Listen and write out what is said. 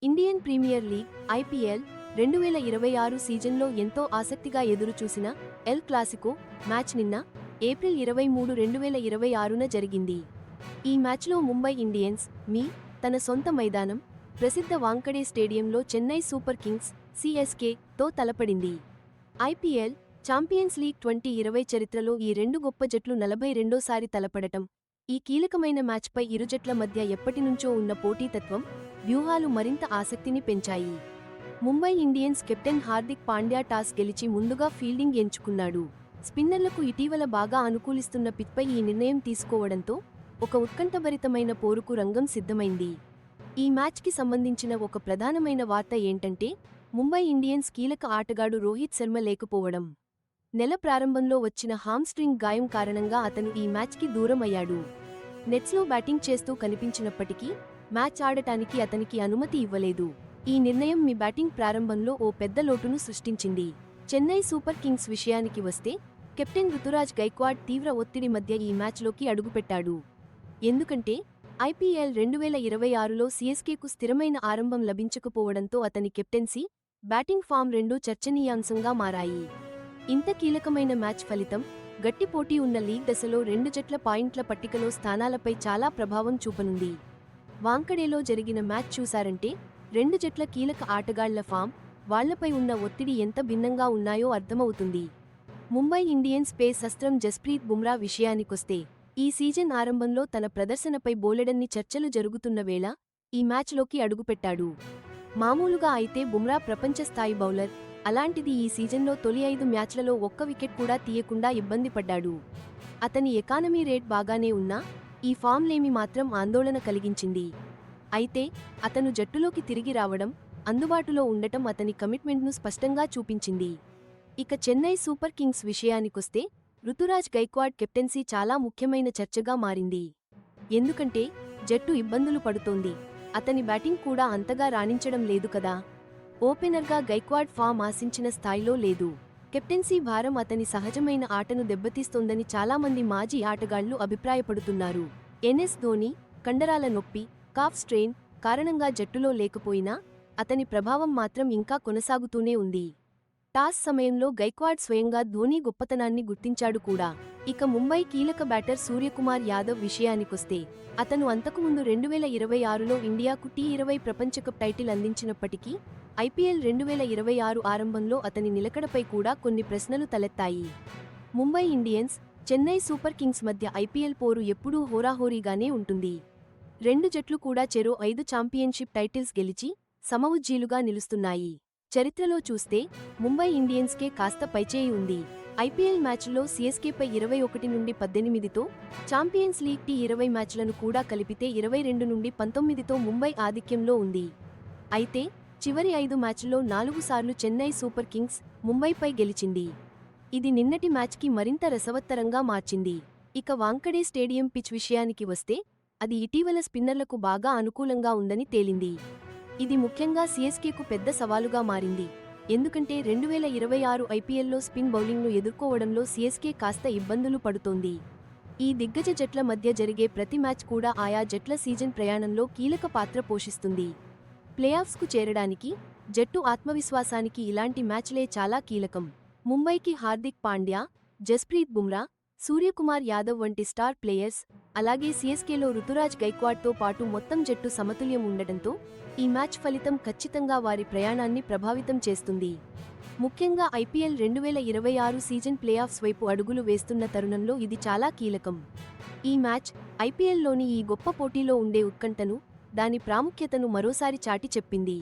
Indian premier league IPL 2026 సీజన్లో ఎంతో ఆసక్తిగా ఎదురుచూసిన ఎల్ క్లాసికో మ్యాచ్ నిన్న ఏప్రిల్ 23, 2026న జరిగింది. ఈ మ్యాచ్లో ముంబై ఇండియన్స్ తన సొంత మైదానం ప్రసిద్ధ వాంకడే స్టేడియంలో చెన్నై సూపర్ కింగ్స్ సిఎస్కే తో తలపడింది. ఐపీఎల్ ఛాంపియన్స్ లీగ్ 2020 చరిత్రలో ఈ రెండు గొప్ప జట్లు 42వ తలపడటం, ఈ కీలకమైన మ్యాచ్పై ఇరు జట్ల మధ్య ఎప్పటినుంచో ఉన్న పోటీతత్వం, వ్యూహాలు మరింత ఆసక్తిని పెంచాయి. Mumbai Indians captain Hardik Pandya toss గెలిచి ముందుగా ఫీల్డింగ్ ఎంచుకున్నాడు. స్పిన్నర్లకు ఇటీవల బాగా అనుకూలిస్తున్న పిచ్పై ఈ నిర్ణయం తీసుకోవడంతో ఒక ఉత్కంఠభరితమైన పోరుకు రంగం సిద్ధమైంది. ఈ మ్యాచ్కి సంబంధించిన ఒక ప్రధానమైన వార్త ఏంటంటే, ముంబై ఇండియన్స్ కీలక ఆటగాడు రోహిత్ శర్మ లేకపోవడం. నెల ప్రారంభంలో వచ్చిన హామ్స్ట్రింగ్ గాయం కారణంగా అతను ఈ మ్యాచ్కి దూరం అయ్యాడు. నెట్స్లో బ్యాటింగ్ చేస్తూ కనిపించినప్పటికీ మ్యాచ్ ఆడటానికి అతనికి అనుమతి ఇవ్వలేదు. ఈ నిర్ణయం బ్యాటింగ్ ప్రారంభంలో ఓ పెద్ద లోటును సృష్టించింది. చెన్నై సూపర్ కింగ్స్ విషయానికి వస్తే, కెప్టెన్ రుతురాజ్ గైక్వాడ్ తీవ్ర ఒత్తిడి మధ్య ఈ మ్యాచ్లోకి అడుగుపెట్టాడు. ఎందుకంటే ఐపీఎల్ 2026లో సిఎస్కేకు స్థిరమైన ఆరంభం లభించకపోవడంతో అతని కెప్టెన్సీ, బ్యాటింగ్ ఫామ్ రెండూ చర్చనీయాంశంగా మారాయి. ఇంత కీలకమైన మ్యాచ్ ఫలితం, గట్టి పోటీ ఉన్న లీగ్ దశలో రెండు జట్ల పాయింట్ల పట్టికలో స్థానాలపై చాలా ప్రభావం చూపనుంది. వాంకడేలో జరిగిన మ్యాచ్ చూశారంటే, రెండు జట్ల కీలక ఆటగాళ్ల ఫామ్, వాళ్లపై ఉన్న ఒత్తిడి ఎంత భిన్నంగా ఉన్నాయో అర్థమవుతుంది. ముంబై ఇండియన్స్ పేస్ అస్త్రం జస్ప్రీత్ బుమ్రా విషయానికొస్తే, ఈ సీజన్ ఆరంభంలో తన ప్రదర్శనపై బోలెడన్ని చర్చలు జరుగుతున్న వేళ ఈ మ్యాచ్లోకి అడుగుపెట్టాడు. మామూలుగా అయితే బుమ్రా ప్రపంచ స్థాయి బౌలర్, అలాంటిది ఈ సీజన్లో తొలి 5 మ్యాచ్లలో ఒక్క వికెట్ కూడా తీయకుండా ఇబ్బంది పడ్డాడు. అతని ఎకానమీ రేట్ బాగానే ఉన్నా, ఈ ఫామ్లేమి మాత్రం ఆందోళన కలిగించింది. అయితే అతను జట్టులోకి తిరిగి రావడం, అందుబాటులో ఉండటం అతని కమిట్మెంట్ను స్పష్టంగా చూపించింది. ఇక చెన్నై సూపర్ కింగ్స్ విషయానికొస్తే, రుతురాజ్ గైక్వాడ్ కెప్టెన్సీ చాలా ముఖ్యమైన చర్చగా మారింది. ఎందుకంటే జట్టు ఇబ్బందులు పడుతోంది, అతని బ్యాటింగ్ కూడా అంతగా రాణించడం లేదు కదా. ఓపెనర్గా గైక్వాడ్ ఫామ్ ఆశించిన స్థాయిలో లేదు. కెప్టెన్సీ భారం అతని సహజమైన ఆటను దెబ్బతీస్తోందని చాలామంది మాజీ ఆటగాళ్లు అభిప్రాయపడుతున్నారు. ఎన్ఎస్ ధోని కండరాల నొప్పి, కాఫ్ స్ట్రెయిన్ కారణంగా జట్టులో లేకపోయినా అతని ప్రభావం మాత్రం ఇంకా కొనసాగుతూనే ఉంది. టాస్ సమయంలో గైక్వాడ్ స్వయంగా ధోని గొప్పతనాన్ని గుర్తించాడు కూడా. ఇక ముంబై కీలక బ్యాటర్ సూర్యకుమార్ యాదవ్ విషయానికొస్తే, అతను అంతకుముందు 2026లో ఇండియాకు టీ20 ప్రపంచకప్ టైటిల్ అందించినప్పటికీ ఐపీఎల్ 2026 ఆరంభంలో అతని నిలకడపై కూడా కొన్ని ప్రశ్నలు తలెత్తాయి. Mumbai Indians, Chennai Super Kings మధ్య ఐపీఎల్ పోరు ఎప్పుడూ హోరాహోరీగానే ఉంటుంది. రెండు జట్లు కూడా చెరో 5 ఛాంపియన్షిప్ టైటిల్స్ గెలిచి సమవుజ్జీలుగా నిలుస్తున్నాయి. చరిత్రలో చూస్తే ముంబై ఇండియన్స్కే కాస్త పైచేయి ఉంది. ఐపీఎల్ మ్యాచ్ల్లో సిఎస్కేపై 21 నుండి 18తో, ఛాంపియన్స్ లీగ్ టీ20 మ్యాచ్లను కూడా కలిపితే 22 నుండి 19తో ముంబై ఆధిక్యంలో ఉంది. అయితే చివరి 5 మ్యాచ్ల్లో 4 సార్లు చెన్నై సూపర్ కింగ్స్ ముంబైపై గెలిచింది. ఇది నిన్నటి మ్యాచ్కి మరింత రసవత్తరంగా మార్చింది. ఇక వాంకడే స్టేడియం పిచ్ విషయానికి వస్తే, అది ఇటీవల స్పిన్నర్లకు బాగా అనుకూలంగా ఉందని తేలింది. ఇది ముఖ్యంగా సిఎస్కేకు పెద్ద సవాలుగా మారింది. ఎందుకంటే 2026 ఐపీఎల్లో స్పిన్ బౌలింగ్ను ఎదుర్కోవడంలో సిఎస్కే కాస్త ఇబ్బందులు పడుతోంది. ఈ దిగ్గజ జట్ల మధ్య జరిగే ప్రతి మ్యాచ్ కూడా ఆయా జట్ల సీజన్ ప్రయాణంలో కీలక పాత్ర పోషిస్తుంది. ప్లేఆఫ్స్కు చేరడానికి, జట్టు ఆత్మవిశ్వాసానికి ఇలాంటి మ్యాచ్లే చాలా కీలకం. ముంబైకి హార్దిక్ పాండ్యా, జస్ప్రీత్ బుమ్రా, సూర్యకుమార్ యాదవ్ వంటి స్టార్ ప్లేయర్స్, అలాగే సిఎస్కేలో రుతురాజ్ గైక్వాడ్తో పాటు మొత్తం జట్టు సమతుల్యం ఉండటంతో ఈ మ్యాచ్ ఫలితం ఖచ్చితంగా వారి ప్రయాణాన్ని ప్రభావితం చేస్తుంది. ముఖ్యంగా ఐపీఎల్ 2026 సీజన్ ప్లేఆఫ్స్ వైపు అడుగులు వేస్తున్న తరుణంలో ఇది చాలా కీలకం. ఈ మ్యాచ్ ఐపీఎల్లోని ఈ గొప్ప పోటీలో ఉండే ఉత్కంఠను, దాని ప్రాముఖ్యతను మరోసారి చాటి చెప్పింది.